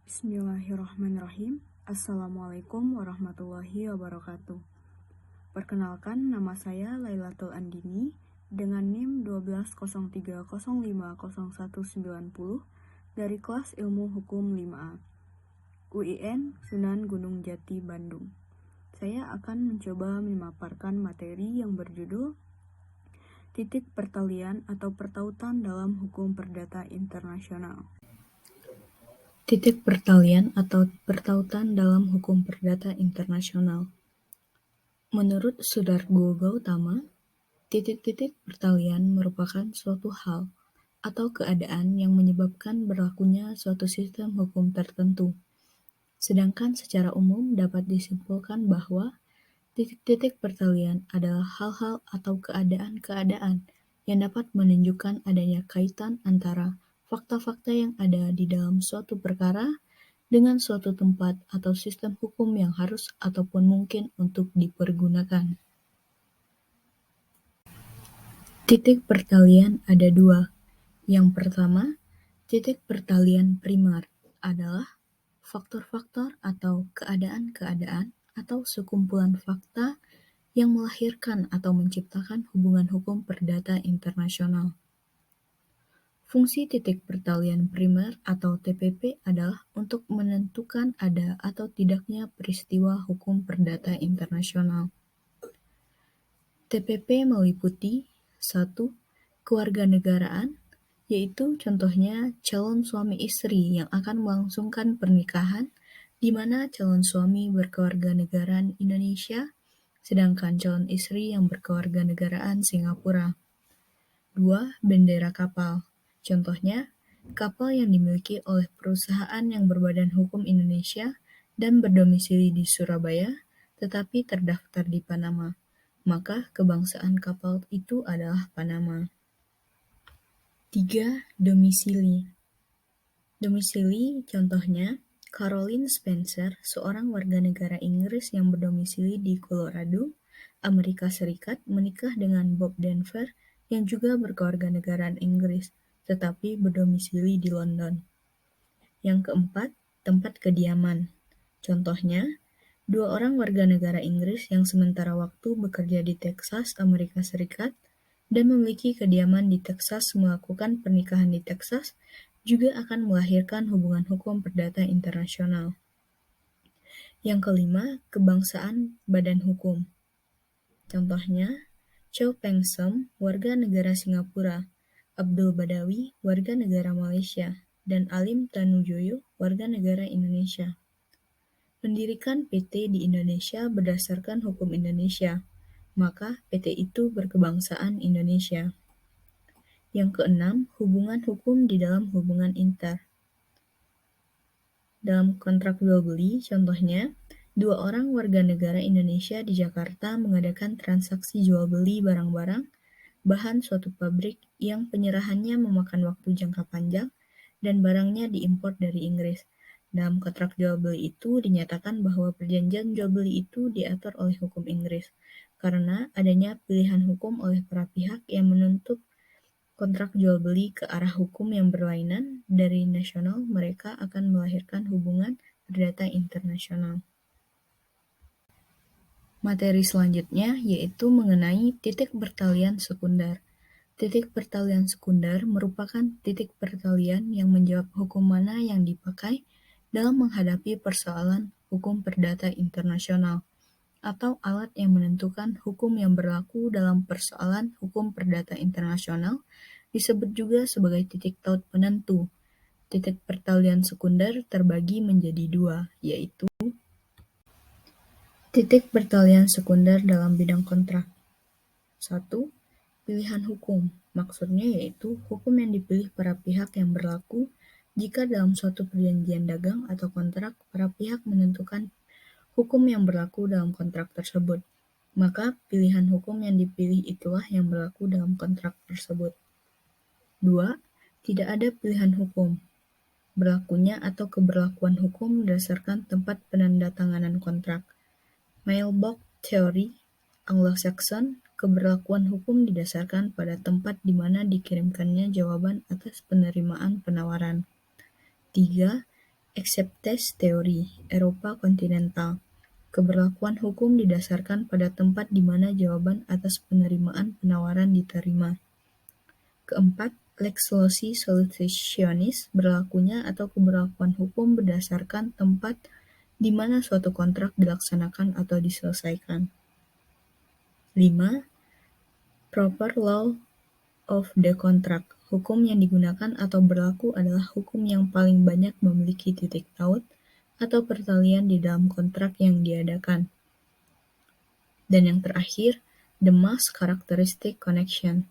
Bismillahirrahmanirrahim. Assalamualaikum warahmatullahi wabarakatuh. Perkenalkan, nama saya Lailatul Andini dengan NIM 1203050190 dari kelas Ilmu Hukum 5A, UIN Sunan Gunung Jati, Bandung. Saya akan mencoba memaparkan materi yang berjudul Titik Pertalian atau Pertautan dalam Hukum Perdata Internasional. Titik pertalian atau pertautan dalam hukum perdata internasional. Menurut Sudargo Gautama, titik-titik pertalian merupakan suatu hal atau keadaan yang menyebabkan berlakunya suatu sistem hukum tertentu. Sedangkan secara umum dapat disimpulkan bahwa titik-titik pertalian adalah hal-hal atau keadaan-keadaan yang dapat menunjukkan adanya kaitan antara fakta-fakta yang ada di dalam suatu perkara dengan suatu tempat atau sistem hukum yang harus ataupun mungkin untuk dipergunakan. Titik pertalian ada dua. Yang pertama, titik pertalian primer adalah faktor-faktor atau keadaan-keadaan atau sekumpulan fakta yang melahirkan atau menciptakan hubungan hukum perdata internasional. Fungsi titik pertalian primer atau TPP adalah untuk menentukan ada atau tidaknya peristiwa hukum perdata internasional. TPP meliputi 1. Kewarganegaraan, yaitu contohnya calon suami istri yang akan melangsungkan pernikahan di mana calon suami berkewarganegaraan Indonesia, sedangkan calon istri yang berkewarganegaraan Singapura. 2. Bendera kapal. Contohnya, kapal yang dimiliki oleh perusahaan yang berbadan hukum Indonesia dan berdomisili di Surabaya, tetapi terdaftar di Panama, maka kebangsaan kapal itu adalah Panama. 3. Domisili. Domisili contohnya, Caroline Spencer, seorang warga negara Inggris yang berdomisili di Colorado, Amerika Serikat, menikah dengan Bob Denver yang juga berkewarganegaraan Inggris, tetapi berdomisili di London. Yang keempat, tempat kediaman. Contohnya, 2 orang warga negara Inggris yang sementara waktu bekerja di Texas, Amerika Serikat, dan memiliki kediaman di Texas melakukan pernikahan di Texas, juga akan melahirkan hubungan hukum perdata internasional. Yang kelima, kebangsaan badan hukum. Contohnya, Chow Peng Sem, warga negara Singapura, Abdul Badawi, warga negara Malaysia, dan Alim Tanujoyo, warga negara Indonesia. Mendirikan PT di Indonesia berdasarkan hukum Indonesia, maka PT itu berkebangsaan Indonesia. Yang keenam, hubungan hukum di dalam hubungan inter. Dalam kontrak jual beli, contohnya, 2 orang warga negara Indonesia di Jakarta mengadakan transaksi jual beli barang-barang, bahan suatu pabrik yang penyerahannya memakan waktu jangka panjang, dan barangnya diimpor dari Inggris. Dalam kontrak jual beli itu dinyatakan bahwa perjanjian jual beli itu diatur oleh hukum Inggris, karena adanya pilihan hukum oleh para pihak yang menuntut kontrak jual beli ke arah hukum yang berlainan dari nasional, mereka akan melahirkan hubungan perdata internasional. Materi selanjutnya yaitu mengenai titik pertalian sekunder. Titik pertalian sekunder merupakan titik pertalian yang menjawab hukum mana yang dipakai dalam menghadapi persoalan hukum perdata internasional, atau alat yang menentukan hukum yang berlaku dalam persoalan hukum perdata internasional, disebut juga sebagai titik taut penentu. Titik pertalian sekunder terbagi menjadi 2, yaitu titik pertalian sekunder dalam bidang kontrak. 1. Pilihan hukum, maksudnya yaitu hukum yang dipilih para pihak yang berlaku jika dalam suatu perjanjian dagang atau kontrak para pihak menentukan hukum yang berlaku dalam kontrak tersebut, maka pilihan hukum yang dipilih itulah yang berlaku dalam kontrak tersebut. 2. Tidak ada pilihan hukum. Berlakunya atau keberlakuan hukum berdasarkan tempat penandatanganan kontrak. Mailbox Theory, Anglo-Saxon, keberlakuan hukum didasarkan pada tempat di mana dikirimkannya jawaban atas penerimaan penawaran. 3. Acceptance Theory, Eropa kontinental. Keberlakuan hukum didasarkan pada tempat di mana jawaban atas penerimaan penawaran diterima. Keempat, lex loci solutionis, berlakunya atau keberlakuan hukum berdasarkan tempat di mana suatu kontrak dilaksanakan atau diselesaikan. 5. Proper law of the contract. Hukum yang digunakan atau berlaku adalah hukum yang paling banyak memiliki titik taut atau pertalian di dalam kontrak yang diadakan. Dan yang terakhir, the most characteristic connection.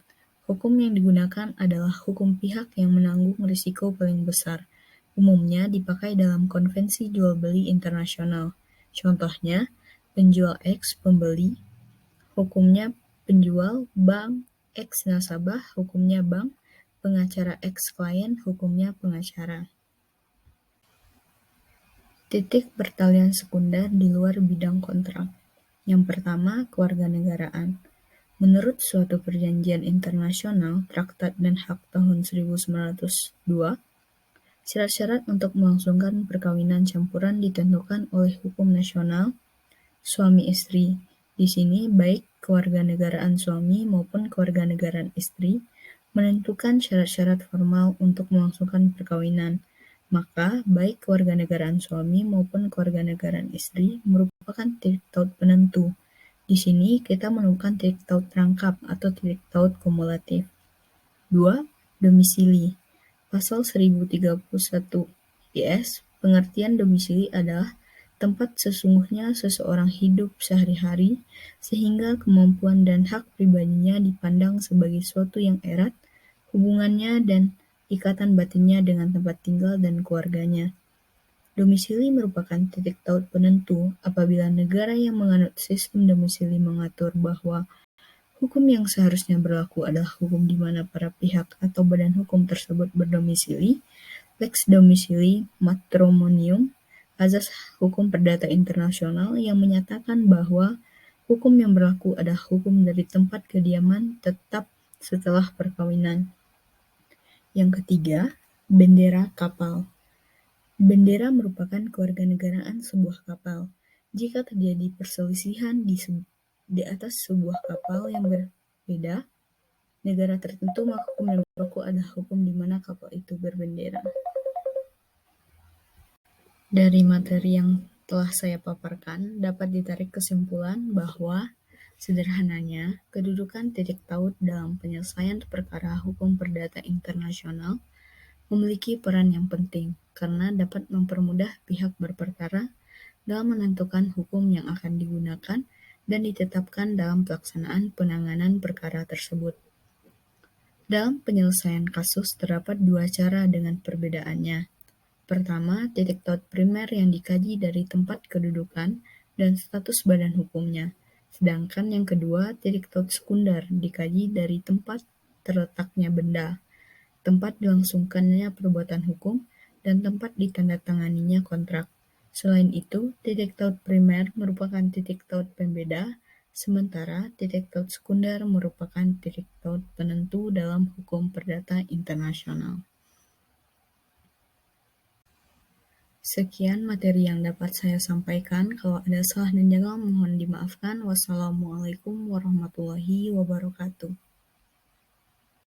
Hukum yang digunakan adalah hukum pihak yang menanggung risiko paling besar. Umumnya dipakai dalam konvensi jual beli internasional. Contohnya, penjual X pembeli, hukumnya penjual, bank X nasabah, hukumnya bank, pengacara X klien, hukumnya pengacara. Titik pertalian sekunder di luar bidang kontrak. Yang pertama, kewarganegaraan. Menurut suatu perjanjian internasional, Traktat Den Haag tahun 1902, syarat-syarat untuk melangsungkan perkawinan campuran ditentukan oleh hukum nasional suami istri. Di sini, baik kewarganegaraan suami maupun kewarganegaraan istri menentukan syarat-syarat formal untuk melangsungkan perkawinan. Maka, baik kewarganegaraan suami maupun kewarganegaraan istri merupakan titik taut penentu. Di sini, kita menemukan titik taut rangkap atau titik taut kumulatif. 2. Domisili. Pasal 1031 IS, pengertian domisili adalah tempat sesungguhnya seseorang hidup sehari-hari, sehingga kemampuan dan hak pribadinya dipandang sebagai suatu yang erat, hubungannya dan ikatan batinnya dengan tempat tinggal dan keluarganya. Domisili merupakan titik taut penentu apabila negara yang menganut sistem domisili mengatur bahwa hukum yang seharusnya berlaku adalah hukum di mana para pihak atau badan hukum tersebut berdomisili, lex domisili matrimonium, azas hukum perdata internasional yang menyatakan bahwa hukum yang berlaku adalah hukum dari tempat kediaman tetap setelah perkawinan. Yang ketiga, bendera kapal. Bendera merupakan kewarganegaraan sebuah kapal. Jika terjadi perselisihan di atas sebuah kapal yang berbeda negara tertentu, maka hukum yang berlaku adalah hukum di mana kapal itu berbendera. Dari materi yang telah saya paparkan, dapat ditarik kesimpulan bahwa sederhananya, kedudukan titik taut dalam penyelesaian perkara hukum perdata internasional memiliki peran yang penting karena dapat mempermudah pihak berperkara dalam menentukan hukum yang akan digunakan dan ditetapkan dalam pelaksanaan penanganan perkara tersebut. Dalam penyelesaian kasus terdapat dua cara dengan perbedaannya. Pertama, titik taut primer yang dikaji dari tempat kedudukan dan status badan hukumnya. Sedangkan yang kedua, titik taut sekunder dikaji dari tempat terletaknya benda, tempat dilangsungkannya perbuatan hukum, dan tempat ditandatanganinya kontrak. Selain itu, titik taut primer merupakan titik taut pembeda, sementara titik taut sekunder merupakan titik taut penentu dalam hukum perdata internasional. Sekian materi yang dapat saya sampaikan. Kalau ada salah dan janggal mohon dimaafkan. Wassalamualaikum warahmatullahi wabarakatuh.